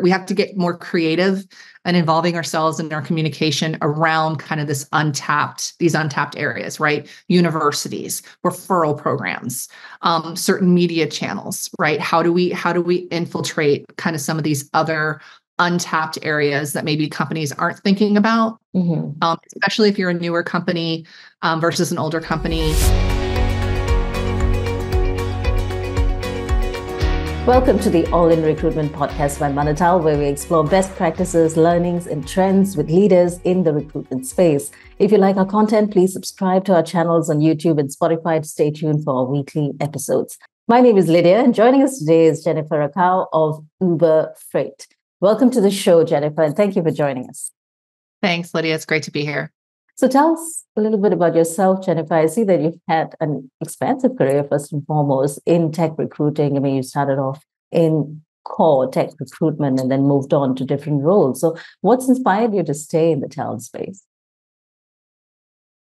we have to get more creative and involving ourselves in our communication around kind of these untapped areas, right? Universities, referral programs, certain media channels, right? How do we infiltrate kind of some of these other untapped areas that maybe companies aren't thinking about, especially if you're a newer company versus an older company. Welcome to the All in Recruitment podcast by Manatal, where we explore best practices, learnings, and trends with leaders in the recruitment space. If you like our content, please subscribe to our channels on YouTube and Spotify to stay tuned for our weekly episodes. My name is Lydia, and joining us today is Jennifer Rakow of Uber Freight. Welcome to the show, Jennifer, and thank you for joining us. Thanks, Lydia. It's great to be here. So tell us a little bit about yourself, Jennifer. I see that you've had an expansive career, first and foremost, in tech recruiting. I mean, you started off in core tech recruitment and then moved on to different roles. So what's inspired you to stay in the talent space?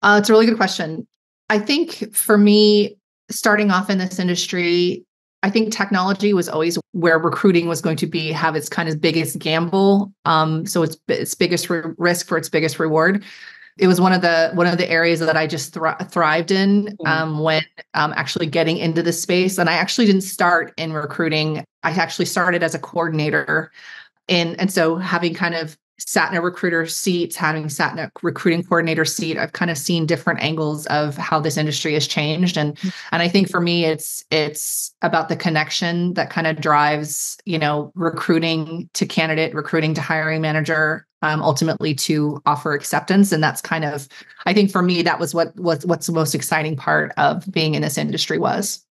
It's a really good question. I think for me, starting off in this industry, I think technology was always where recruiting was going to have its kind of biggest gamble. So its biggest risk for its biggest reward. It was one of the areas that I just thrived in when actually getting into this space. And I actually didn't start in recruiting. I actually started as a coordinator. And so having kind of sat in a recruiter seat, having sat in a recruiting coordinator seat, I've kind of seen different angles of how this industry has changed. And I think for me, it's about the connection that kind of drives, recruiting to candidate, recruiting to hiring manager, ultimately to offer acceptance. And that's kind of, I think for me, that was what's the most exciting part of being in this industry was.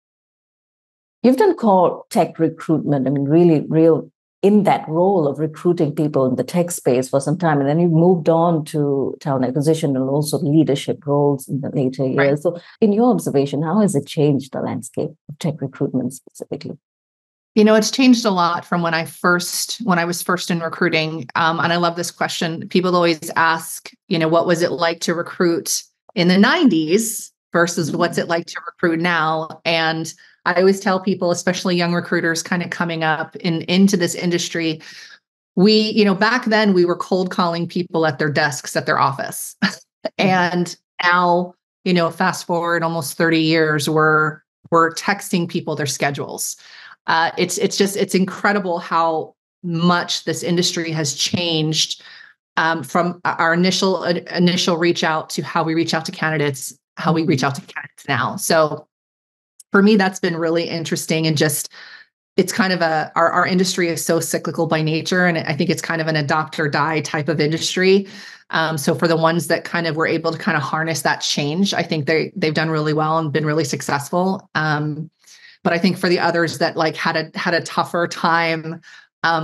You've done core tech recruitment. I mean, really real in that role of recruiting people in the tech space for some time. And then you moved on to talent acquisition and also leadership roles in the later years. Right. So in your observation, how has it changed the landscape of tech recruitment specifically? It's changed a lot from when I was first in recruiting. And I love this question. People always ask, what was it like to recruit in the 90s versus what's it like to recruit now? And I always tell people, especially young recruiters kind of coming up into this industry, back then we were cold calling people at their desks at their office. And now, fast forward almost 30 years, we're texting people their schedules. It's incredible how much this industry has changed from our initial reach out to how we reach out to candidates, how we reach out to candidates now. So for me, that's been really interesting, and just it's kind of our industry is so cyclical by nature, and I think it's kind of an adopt or die type of industry. So for the ones that kind of were able to kind of harness that change, I think they've done really well and been really successful. But I think for the others that had a tougher time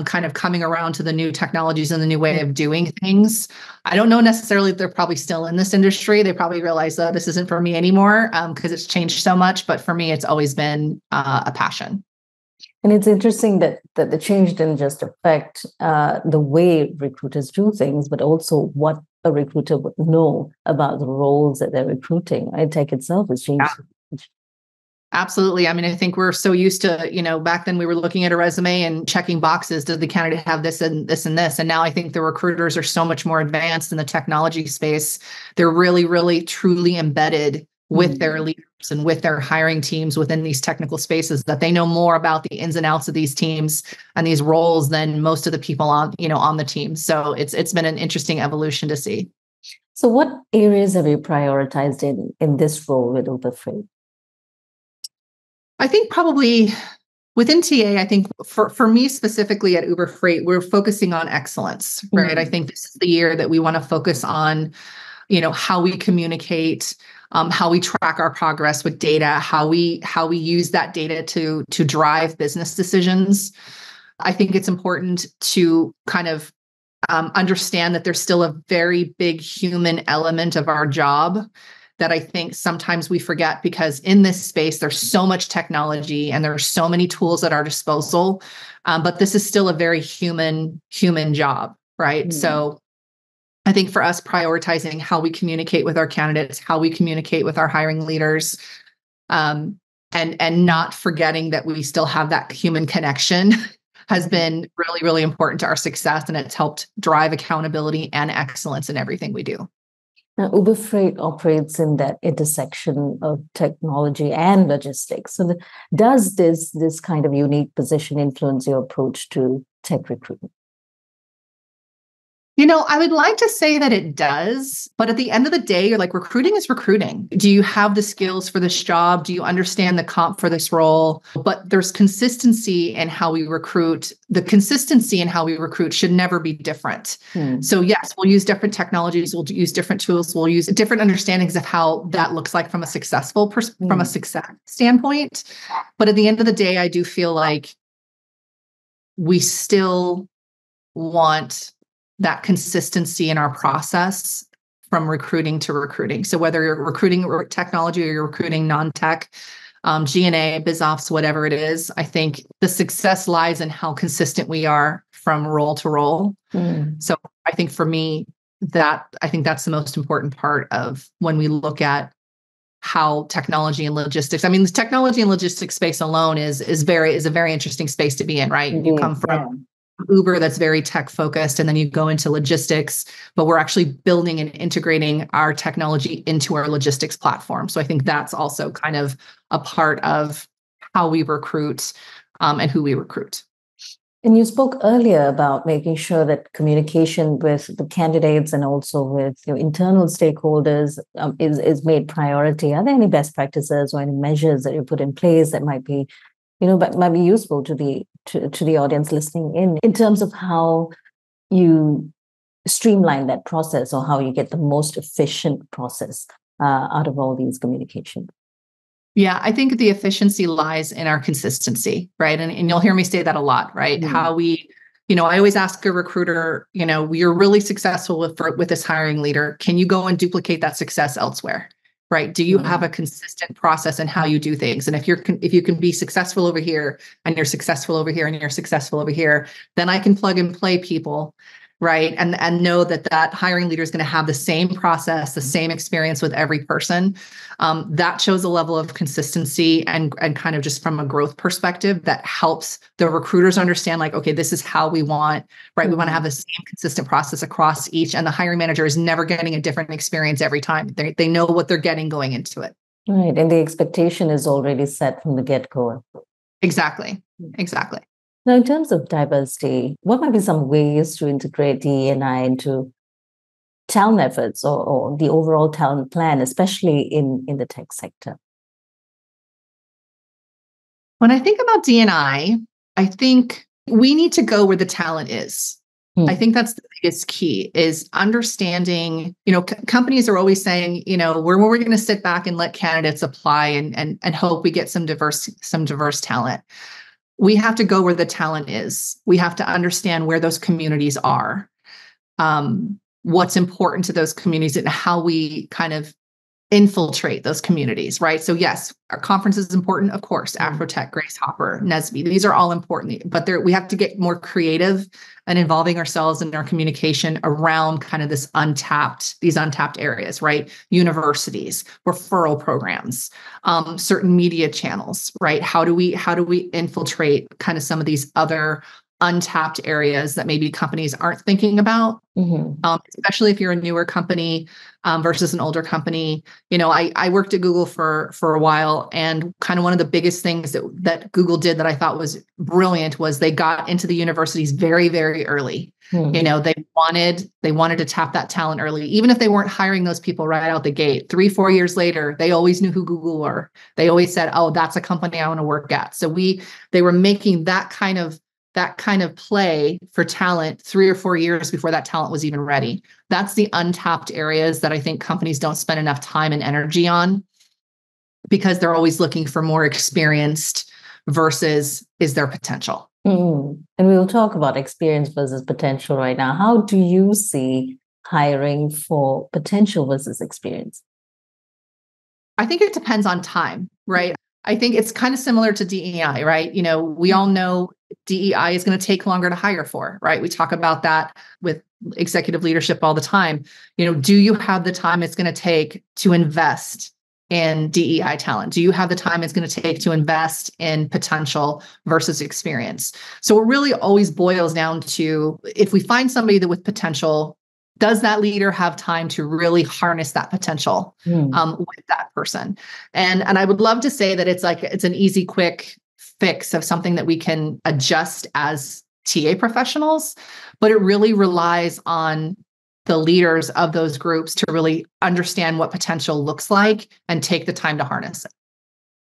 kind of coming around to the new technologies and the new way of doing things, I don't know necessarily if they're probably still in this industry. They probably realize that this isn't for me anymore because it's changed so much. But for me, it's always been a passion. And it's interesting that the change didn't just affect the way recruiters do things, but also what a recruiter would know about the roles that they're recruiting. Right? Tech itself has changed. Yeah. Absolutely. I mean, I think we're so used to, back then we were looking at a resume and checking boxes. Did the candidate have this and this and this? And now I think the recruiters are so much more advanced in the technology space. They're really, really, truly embedded with their leaders and with their hiring teams within these technical spaces, that they know more about the ins and outs of these teams and these roles than most of the people on the team. So it's been an interesting evolution to see. So what areas have you prioritized in this role with Uber Freight? I think probably within TA, I think for me specifically at Uber Freight, we're focusing on excellence, right? I think this is the year that we want to focus on, how we communicate, how we track our progress with data, how we use that data to drive business decisions. I think it's important to kind of understand that there's still a very big human element of our job that I think sometimes we forget, because in this space, there's so much technology and there are so many tools at our disposal. But this is still a very human job, right? So I think for us, prioritizing how we communicate with our candidates, how we communicate with our hiring leaders, and not forgetting that we still have that human connection has been really, really important to our success. And it's helped drive accountability and excellence in everything we do. Now, Uber Freight operates in that intersection of technology and logistics. So does this kind of unique position influence your approach to tech recruitment? I would like to say that it does, but at the end of the day, you're like, recruiting is recruiting. Do you have the skills for this job? Do you understand the comp for this role? But there's consistency in how we recruit. The consistency in how we recruit should never be different. So yes, we'll use different technologies. We'll use different tools. We'll use different understandings of how that looks like from a success standpoint. But at the end of the day, I do feel like we still want that consistency in our process from recruiting to recruiting. So whether you're recruiting technology or you're recruiting non-tech, G&A, biz ops, whatever it is, I think the success lies in how consistent we are from role to role. So I think for me, I think that's the most important part of when we look at how technology and logistics. I mean, the technology and logistics space alone is a very interesting space to be in, right? You come from Uber that's very tech focused, and then you go into logistics, but we're actually building and integrating our technology into our logistics platform. So I think that's also kind of a part of how we recruit and who we recruit. And you spoke earlier about making sure that communication with the candidates and also with your internal stakeholders is made priority. Are there any best practices or any measures that you put in place that might be useful to the audience listening in terms of how you streamline that process or how you get the most efficient process out of all these communications? Yeah, I think the efficiency lies in our consistency, right? And you'll hear me say that a lot, right? How we, I always ask a recruiter, you're really successful with this hiring leader. Can you go and duplicate that success elsewhere? Right? Do you have a consistent process in how you do things? And if you can be successful over here and you're successful over here and you're successful over here, then I can plug and play people, right? And know that hiring leader is going to have the same process, the same experience with every person. That shows a level of consistency and kind of just from a growth perspective that helps the recruiters understand, like, okay, this is how we want, right? We want to have the same consistent process across each, and the hiring manager is never getting a different experience every time. They know what they're getting going into it. Right. And the expectation is already set from the get-go. Exactly. Now, in terms of diversity, what might be some ways to integrate DE&I into talent efforts or the overall talent plan, especially in the tech sector? When I think about D&I, I think we need to go where the talent is. I think that's the biggest key is understanding, companies are always saying, we're going to sit back and let candidates apply and hope we get some diverse talent. We have to go where the talent is. We have to understand where those communities are, what's important to those communities, and how we kind of infiltrate those communities, right? So yes, our conference is important, of course, Afrotech, Grace Hopper, NSBE, these are all important, but we have to get more creative and involving ourselves in our communication around kind of these untapped areas, right? Universities, referral programs, certain media channels, right? How do we infiltrate kind of some of these other untapped areas that maybe companies aren't thinking about, especially if you're a newer company versus an older company. I worked at Google for a while, and kind of one of the biggest things that Google did that I thought was brilliant was they got into the universities very, very early. They wanted to tap that talent early, even if they weren't hiring those people right out the gate. 3-4 years later, they always knew who Google were. They always said, "Oh, that's a company I want to work at." So they were making that kind of play for talent 3 or 4 years before that talent was even ready. That's the untapped areas that I think companies don't spend enough time and energy on, because they're always looking for more experienced versus is there potential. And we'll talk about experience versus potential right now. How do you see hiring for potential versus experience? I think it depends on time, right? I think it's kind of similar to DE&I, right? We all know DE&I is going to take longer to hire for, right? We talk about that with executive leadership all the time. Do you have the time it's going to take to invest in DEI talent? Do you have the time it's going to take to invest in potential versus experience? So it really always boils down to, if we find somebody that with potential, does that leader have time to really harness that potential with that person? And I would love to say that it's an easy, quick fix of something that we can adjust as TA professionals, but it really relies on the leaders of those groups to really understand what potential looks like and take the time to harness it.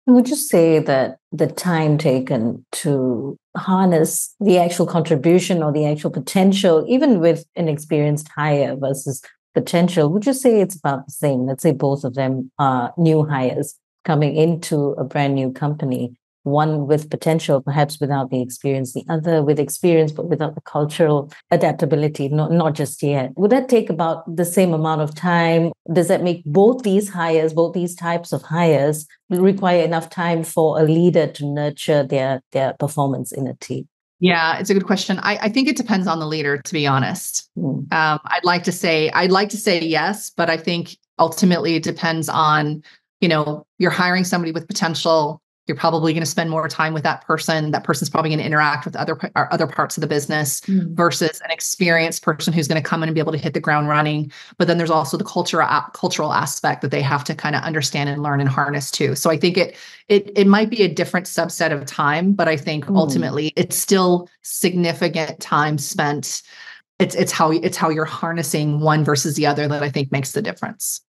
Would you say that the time taken to harness the actual contribution or the actual potential, even with an experienced hire versus potential, would you say it's about the same? Let's say both of them are new hires coming into a brand new company, one with potential, perhaps without the experience, the other with experience, but without the cultural adaptability, not just yet. Would that take about the same amount of time? Does that make both these types of hires require enough time for a leader to nurture their performance in a team? Yeah, it's a good question. I think it depends on the leader, to be honest. I'd like to say yes, but I think ultimately it depends on, you're hiring somebody with potential. You're probably going to spend more time with that person. That person's probably going to interact with other parts of the business versus an experienced person who's going to come in and be able to hit the ground running. But then there's also the cultural aspect that they have to kind of understand and learn and harness too. So I think it might be a different subset of time, but I think ultimately it's still significant time spent. It's how you're harnessing one versus the other that I think makes the difference.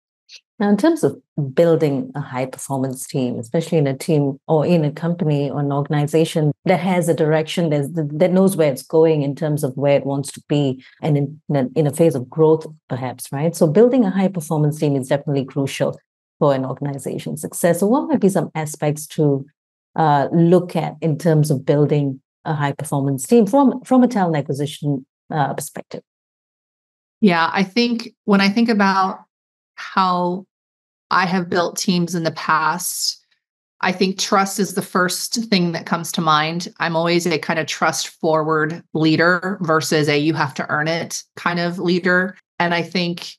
Now, in terms of building a high-performance team, especially in a team or in a company or an organization that has a direction, that knows where it's going in terms of where it wants to be and in a phase of growth, perhaps, right? So building a high-performance team is definitely crucial for an organization's success. So what might be some aspects to look at in terms of building a high-performance team from a talent acquisition perspective? Yeah, I think when I think about how I have built teams in the past, I think trust is the first thing that comes to mind. I'm always a kind of trust forward leader versus a you have to earn it kind of leader. And I think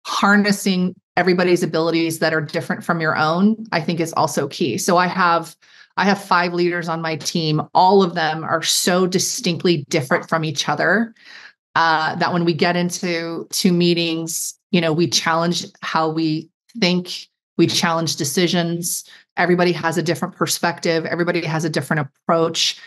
harnessing everybody's abilities that are different from your own, I think is also key. So I have 5 leaders on my team. All of them are so distinctly different from each other that when we get into meetings, we challenge how we think, we challenge decisions. Everybody has a different perspective. Everybody has a different approach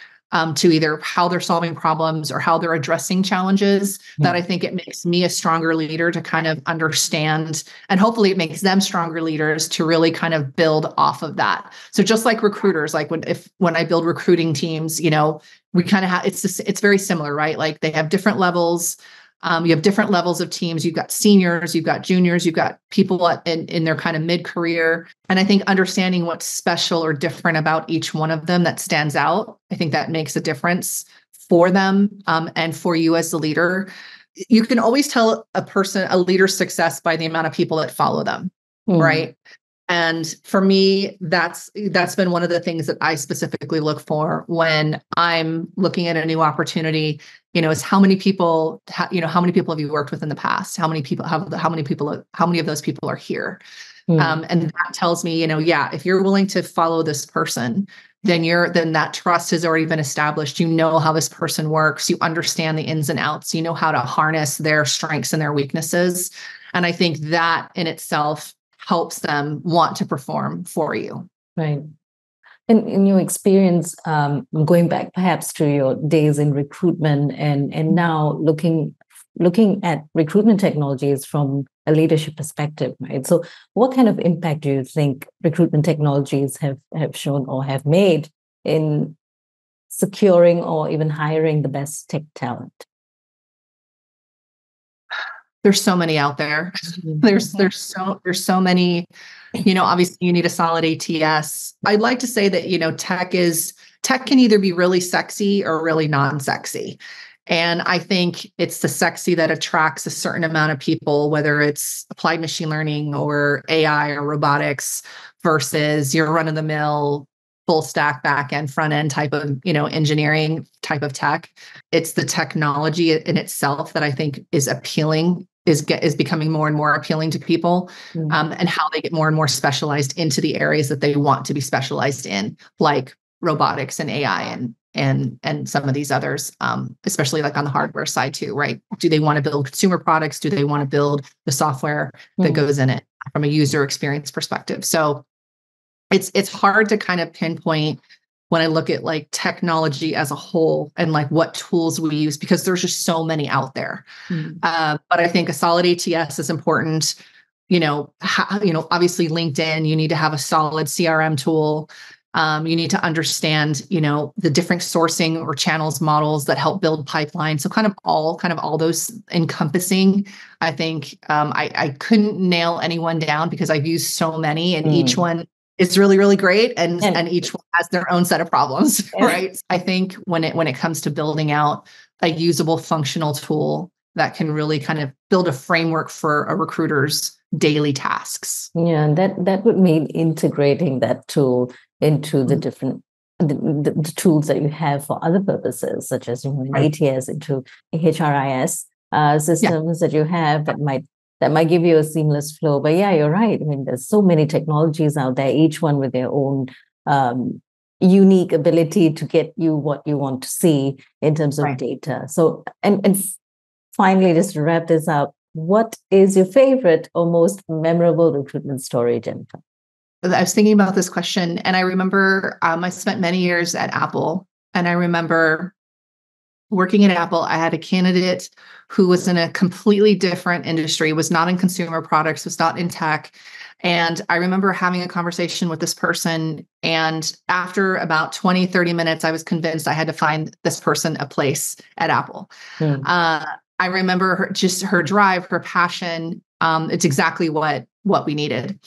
to either how they're solving problems or how they're addressing challenges. That I think it makes me a stronger leader to kind of understand, and hopefully it makes them stronger leaders to really kind of build off of that. So just like recruiters, like when I build recruiting teams, we kind of have, it's very similar, right? Like they have different levels. You have different levels of teams. You've got seniors, you've got juniors, you've got people in their kind of mid-career. And I think understanding what's special or different about each one of them that stands out, I think that makes a difference for them and for you as the leader. You can always tell a leader's success by the amount of people that follow them, right? And for me, that's been one of the things that I specifically look for when I'm looking at a new opportunity, is how many people have you worked with in the past? How many of those people are here? And that tells me, if you're willing to follow this person, then that trust has already been established. You know how this person works. You understand the ins and outs. You know how to harness their strengths and their weaknesses. And I think that in itself helps them want to perform for you. Right. And in your experience, going back perhaps to your days in recruitment and now looking at recruitment technologies from a leadership perspective, right? So what kind of impact do you think recruitment technologies have shown or have made in securing or even hiring the best tech talent? There's so many out there. There's so many, obviously you need a solid ATS. I'd like to say that, tech can either be really sexy or really non-sexy. And I think it's the sexy that attracts a certain amount of people, whether it's applied machine learning or AI or robotics versus your run-of-the-mill full stack, back end, front end type of, engineering type of tech. It's the technology in itself that I think is appealing is becoming more and more appealing to people, and how they get more and more specialized into the areas that they want to be specialized in, like robotics and AI and some of these others, especially like on the hardware side too, right? Do they want to build consumer products? Do they want to build the software that goes in it from a user experience perspective? So it's hard to kind of pinpoint when I look at like technology as a whole and like what tools we use, because there's just so many out there. But I think a solid ATS is important. Obviously LinkedIn, you need to have a solid CRM tool. You need to understand, the different sourcing or channels models that help build pipelines. So kind of all those encompassing. I think I couldn't nail anyone down because I've used so many, and each one is really, really great. And each one has their own set of problems, right? I think when it comes to building out a usable functional tool that can really kind of build a framework for a recruiter's daily tasks. Yeah, and that would mean integrating that tool into the different the tools that you have for other purposes, such as an ATS into HRIS systems that you have that might give you a seamless flow. But yeah, you're right. I mean, there's so many technologies out there, each one with their own unique ability to get you what you want to see in terms of data. So, and finally, just to wrap this up, what is your favorite or most memorable recruitment story, Jennifer? I was thinking about this question, and I remember I spent many years at Apple, and I remember working at Apple. I had a candidate who was in a completely different industry, was not in consumer products, was not in tech. And I remember having a conversation with this person. And after about 20, 30 minutes, I was convinced I had to find this person a place at Apple. I remember her drive, her passion. It's exactly what we needed.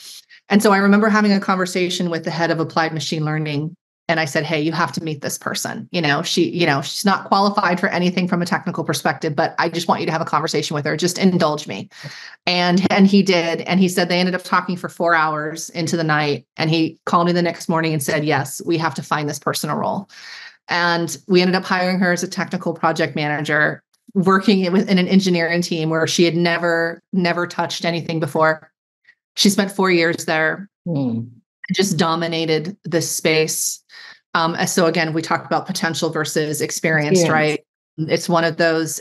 And so I remember having a conversation with the head of applied machine learning. And I said, hey, you have to meet this person. She's not qualified for anything from a technical perspective, but I just want you to have a conversation with her. Just indulge me. And he did. And he said they ended up talking for 4 hours into the night. And he called me the next morning and said, yes, we have to find this person a role. And we ended up hiring her as a technical project manager, working in an engineering team where she had never touched anything before. She spent 4 years there, just dominated this space. So again, we talk about potential versus experience, right? It's one of those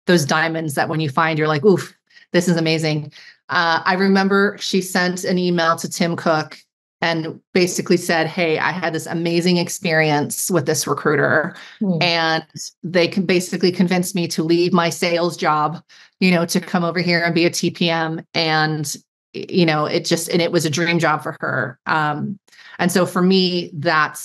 diamonds that when you find, you're like, oof, this is amazing. I remember she sent an email to Tim Cook and basically said, hey, I had this amazing experience with this recruiter, and they can basically convince me to leave my sales job, to come over here and be a TPM. And, it was a dream job for her. And so for me, that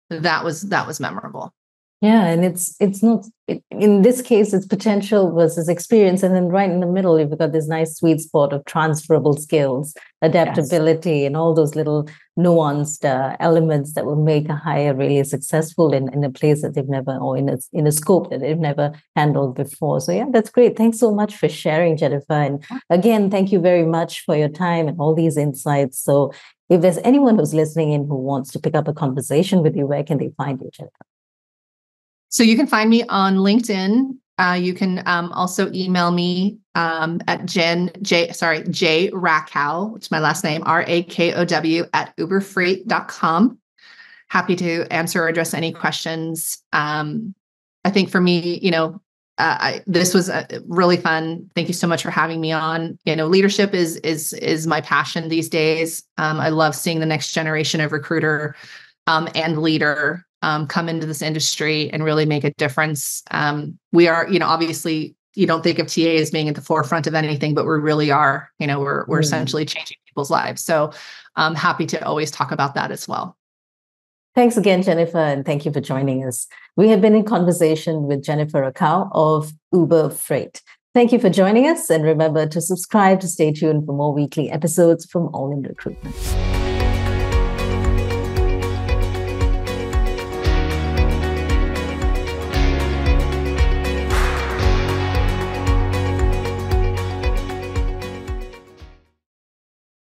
was memorable. Yeah. And it's not, in this case, it's potential versus experience. And then right in the middle, you've got this nice sweet spot of transferable skills, adaptability, and all those little nuanced elements that will make a hire really successful in a place that they've never, or in a scope that they've never handled before. So yeah, that's great. Thanks so much for sharing, Jennifer. And again, thank you very much for your time and all these insights. So if there's anyone who's listening in who wants to pick up a conversation with you, where can they find you, Jennifer? So you can find me on LinkedIn. You can also email me at J Rakow, which is my last name, RAKOW @uberfreight.com. Happy to answer or address any questions. I think for me, this was really fun. Thank you so much for having me on. Leadership is my passion these days. I love seeing the next generation of recruiter and leader come into this industry and really make a difference. We are, obviously you don't think of TA as being at the forefront of anything, but we really are, we're essentially changing people's lives. So I'm happy to always talk about that as well. Thanks again, Jennifer, and thank you for joining us. We have been in conversation with Jennifer Rakow of Uber Freight. Thank you for joining us, and remember to subscribe to stay tuned for more weekly episodes from All in Recruitment.